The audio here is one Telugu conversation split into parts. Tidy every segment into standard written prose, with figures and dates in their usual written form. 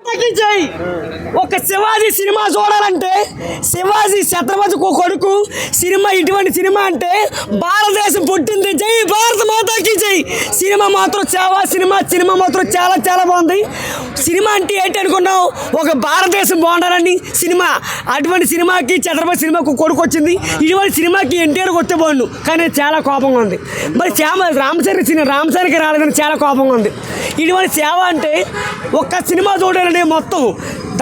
జై. ఒక శివాజీ సినిమా చూడాలంటే శివాజీ ఛత్రపతి కొడుకు సినిమా ఇటువంటి సినిమా అంటే భారతదేశం పుట్టింది. జై భారత మాతాకి జై. సినిమా మాత్రం సినిమా మాత్రం చాలా చాలా బాగుంది. సినిమా అంటే ఏంటి అనుకున్నావు? ఒక భారతదేశం బాగుండాలని సినిమా. అటువంటి సినిమాకి ఛత్రపతి సినిమాకు కొడుకు వచ్చింది. ఇటువంటి సినిమాకి ఎన్టీఆర్ కొత్త బాగుండు, కానీ చాలా కోపంగా ఉంది. మరి రామచరణ్కి రాలేదని చాలా కోపంగా ఉంది. ఇటువంటి సేవ అంటే ఒక్క సినిమా చూడాలని మొత్తం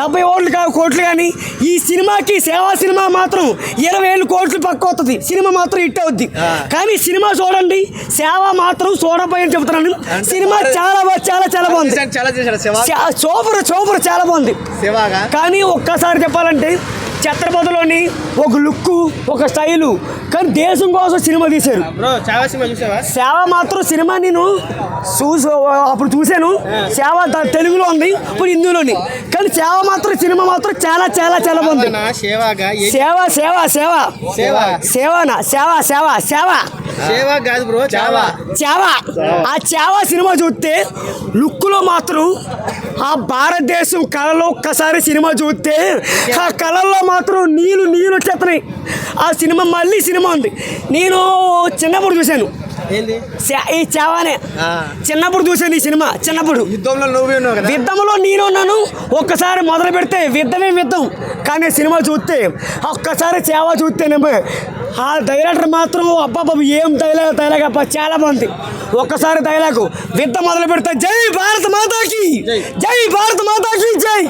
70 కోట్లు కానీ ఈ సినిమాకి సినిమా మాత్రం 20,000 కోట్లు పక్క వస్తుంది. సినిమా మాత్రం హిట్ అవుద్ది. కానీ సినిమా చూడండి, సేవ మాత్రం చూడబోయని చెప్తున్నాను. సినిమా చాలా చాలా చాలా బాగుంది. సూపర్ చాలా బాగుంది. కానీ ఒక్కసారి చెప్పాలంటే ఛత్రపతిలోని ఒక లుక్కు, ఒక స్టైలు, కానీ దేశం కోసం సినిమా తీశారు. సేవ మాత్రం సినిమా నేను అప్పుడు చూశాను. సేవ తెలుగులో ఉంది, ఇప్పుడు హిందీలోని. కానీ సినిమా మాత్రం చాలా చాలా చాలా బాగుంది. ఆ సేవ సినిమా చూస్తే లుక్లో మాత్రం ఆ భారతదేశం కళలో ఒక్కసారి సినిమా చూస్తే ఆ కళల్లో మాత్రం నీళ్ళు వచ్చేస్తున్నాయి. ఆ సినిమా మళ్ళీ సినిమా ఉంది. నేను చిన్నప్పుడు చూశాను ఈ సేవనే. చిన్నప్పుడు చూశాను ఈ సినిమా. చిన్నప్పుడు యుద్ధంలో నేను ఉన్నాను. ఒక్కసారి మొదలు పెడితే యుద్ధం. కానీ సినిమా చూస్తే ఒక్కసారి సేవ చూస్తేనేమో ఆ డైరెక్టర్ మాత్రం అబ్బాబా ఏం డైలాగ్ అబ్బా చాలా బాగుంది. ఒక్కసారి డైలాగు యుద్ధం మొదలు పెడితే జై భారత మాతాకి జై.